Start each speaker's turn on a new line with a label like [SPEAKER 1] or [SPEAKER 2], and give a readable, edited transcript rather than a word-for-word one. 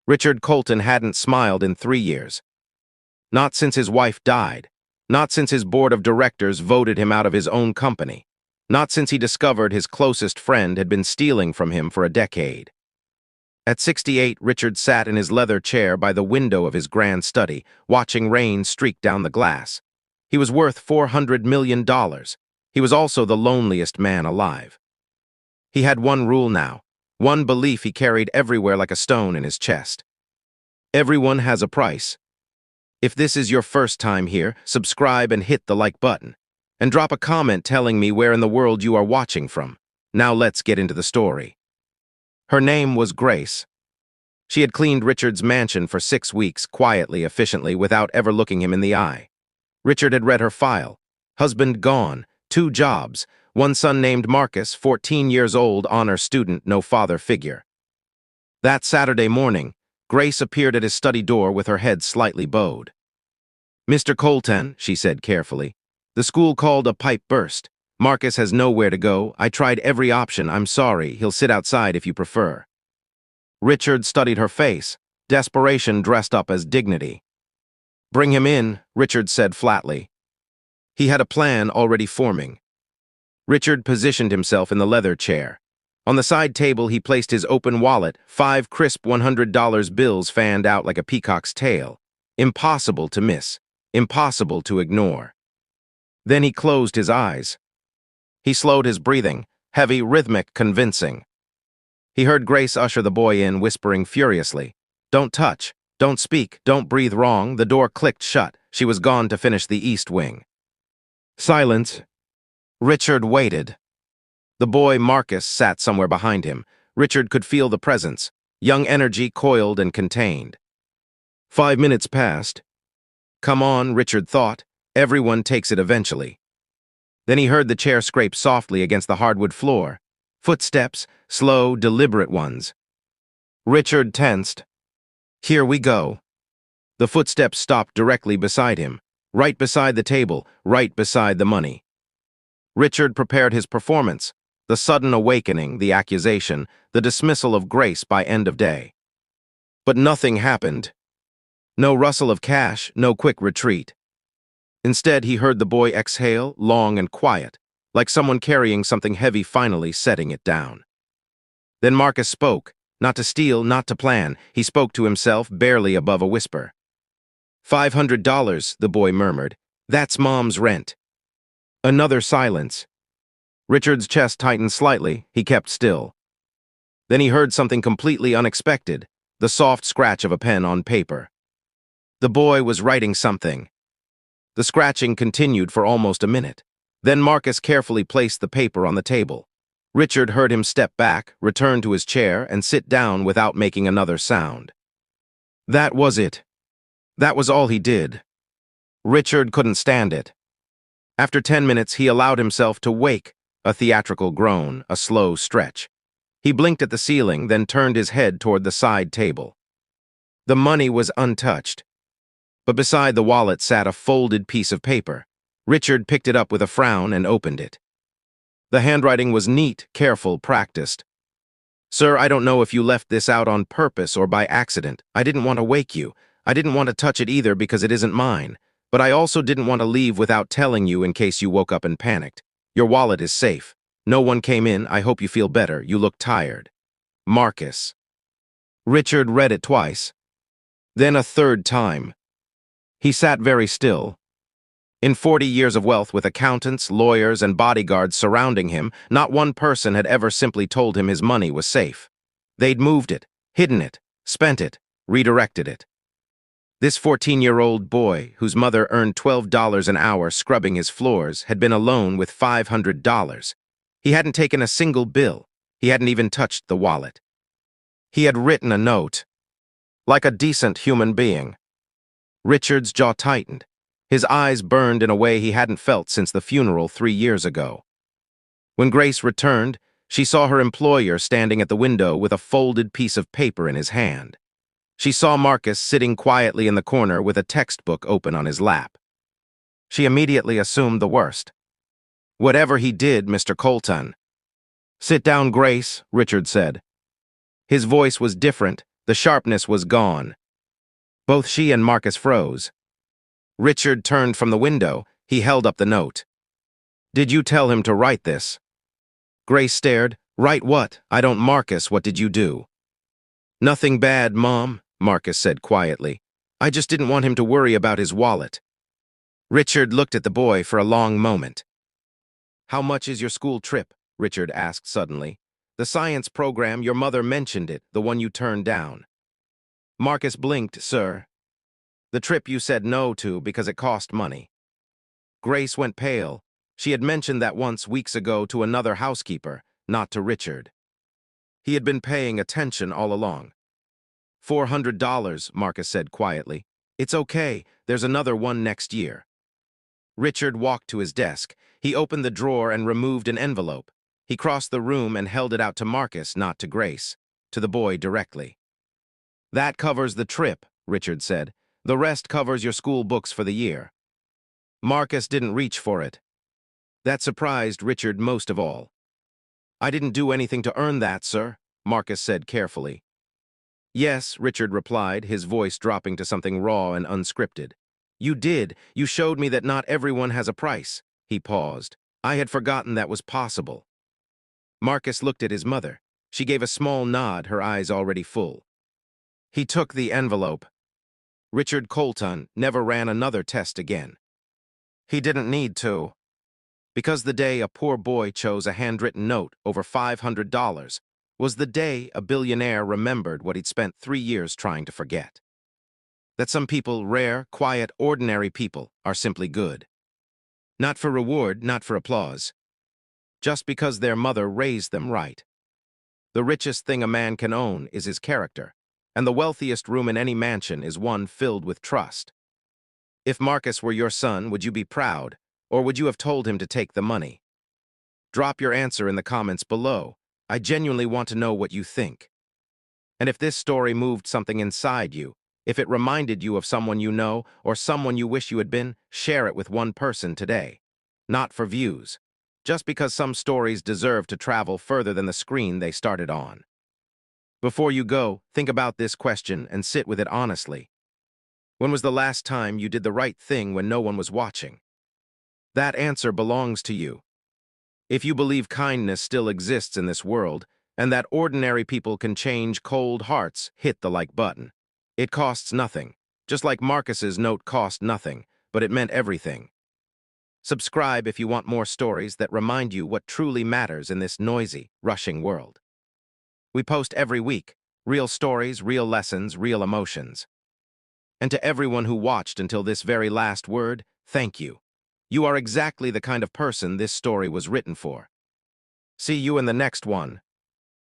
[SPEAKER 1] Richard Colton hadn't smiled in 3 years. Not since his wife died. Not since his board of directors voted him out of his own company. Not since he discovered his closest friend had been stealing from him for a decade. At 68, Richard sat in his leather chair by the window of his grand study, watching rain streak down the glass. He was worth $400 million. He was also the loneliest man alive. He had one rule now, one belief he carried everywhere like a stone in his chest. Everyone has a price. If this is your first time here, subscribe and hit the like button. And drop a comment telling me where in the world you are watching from. Now let's get into the story. Her name was Grace. She had cleaned Richard's mansion for 6 weeks, quietly, efficiently, without ever looking him in the eye. Richard had read her file. Husband gone, 2 jobs, one son named Marcus, 14 years old, honor student, no father figure. That Saturday morning, Grace appeared at his study door with her head slightly bowed. "Mr. Colton," she said carefully, "the school called a pipe burst. Marcus has nowhere to go. I tried every option. I'm sorry. He'll sit outside if you prefer." Richard studied her face, desperation dressed up as dignity. "Bring him in," Richard said flatly. He had a plan already forming. Richard positioned himself in the leather chair. On the side table, he placed his open wallet, 5 crisp $100 bills fanned out like a peacock's tail. Impossible to miss, impossible to ignore. Then he closed his eyes. He slowed his breathing, heavy, rhythmic, convincing. He heard Grace usher the boy in, whispering furiously, "Don't touch, don't speak, don't breathe wrong." The door clicked shut. She was gone to finish the east wing. Silence. Richard waited. The boy, Marcus, sat somewhere behind him. Richard could feel the presence, young energy coiled and contained. 5 minutes passed. Come on, Richard thought. Everyone takes it eventually. Then he heard the chair scrape softly against the hardwood floor. Footsteps, slow, deliberate ones. Richard tensed. Here we go. The footsteps stopped directly beside him, right beside the table, right beside the money. Richard prepared his performance, the sudden awakening, the accusation, the dismissal of Grace by end of day. But nothing happened. No rustle of cash, no quick retreat. Instead, he heard the boy exhale, long and quiet, like someone carrying something heavy finally setting it down. Then Marcus spoke, not to steal, not to plan. He spoke to himself, barely above a whisper. $500, the boy murmured. That's Mom's rent. Another silence. Richard's chest tightened slightly. He kept still. Then he heard something completely unexpected, the soft scratch of a pen on paper. The boy was writing something. The scratching continued for almost a minute. Then Marcus carefully placed the paper on the table. Richard heard him step back, return to his chair, and sit down without making another sound. That was it. That was all he did. Richard couldn't stand it. After 10 minutes, he allowed himself to wake, a theatrical groan, a slow stretch. He blinked at the ceiling, then turned his head toward the side table. The money was untouched. But beside the wallet sat a folded piece of paper. Richard picked it up with a frown and opened it. The handwriting was neat, careful, practiced. "Sir, I don't know if you left this out on purpose or by accident. I didn't want to wake you. I didn't want to touch it either because it isn't mine. But I also didn't want to leave without telling you in case you woke up and panicked. Your wallet is safe. No one came in. I hope you feel better. You look tired. Marcus." Richard read it twice. Then a third time. He sat very still. In 40 years of wealth with accountants, lawyers, and bodyguards surrounding him, not one person had ever simply told him his money was safe. They'd moved it, hidden it, spent it, redirected it. This 14-year-old boy, whose mother earned $12 an hour scrubbing his floors, had been alone with $500. He hadn't taken a single bill. He hadn't even touched the wallet. He had written a note. Like a decent human being. Richard's jaw tightened. His eyes burned in a way he hadn't felt since the funeral 3 years ago. When Grace returned, she saw her employer standing at the window with a folded piece of paper in his hand. She saw Marcus sitting quietly in the corner with a textbook open on his lap. She immediately assumed the worst. "Whatever he did, Mr. Colton." "Sit down, Grace," Richard said. His voice was different, The sharpness was gone. Both she and Marcus froze. Richard turned from the window. He held up the note. "Did you tell him to write this?" Grace stared. "Write what? I don't." "Marcus, what did you do?" "Nothing bad, Mom," Marcus said quietly. "I just didn't want him to worry about his wallet." Richard looked at the boy for a long moment. "How much is your school trip?" Richard asked suddenly. "The science program, your mother mentioned it, the one you turned down." Marcus blinked. "Sir, the trip you said no to because it cost money." Grace went pale. She had mentioned that once weeks ago to another housekeeper, not to Richard. He had been paying attention all along. $400, Marcus said quietly. "It's okay, there's another one next year." Richard walked to his desk. He opened the drawer and removed an envelope. He crossed the room and held it out to Marcus, not to Grace, to the boy directly. "That covers the trip," Richard said. "The rest covers your school books for the year." Marcus didn't reach for it. That surprised Richard most of all. "I didn't do anything to earn that, sir," Marcus said carefully. "Yes," Richard replied, his voice dropping to something raw and unscripted. "You did. You showed me that not everyone has a price." He paused. "I had forgotten that was possible." Marcus looked at his mother. She gave a small nod, her eyes already full. He took the envelope. Richard Colton never ran another test again. He didn't need to. Because the day a poor boy chose a handwritten note over $500 was the day a billionaire remembered what he'd spent 3 years trying to forget. That some people, rare, quiet, ordinary people, are simply good. Not for reward, not for applause. Just because their mother raised them right. The richest thing a man can own is his character, and the wealthiest room in any mansion is one filled with trust. If Marcus were your son, would you be proud, or would you have told him to take the money? Drop your answer in the comments below. I genuinely want to know what you think. And if this story moved something inside you, if it reminded you of someone you know or someone you wish you had been, share it with one person today. Not for views. Just because some stories deserve to travel further than the screen they started on. Before you go, think about this question and sit with it honestly. When was the last time you did the right thing when no one was watching? That answer belongs to you. If you believe kindness still exists in this world, and that ordinary people can change cold hearts, hit the like button. It costs nothing, just like Marcus's note cost nothing, but it meant everything. Subscribe if you want more stories that remind you what truly matters in this noisy, rushing world. We post every week, real stories, real lessons, real emotions. And to everyone who watched until this very last word, thank you. You are exactly the kind of person this story was written for. See you in the next one.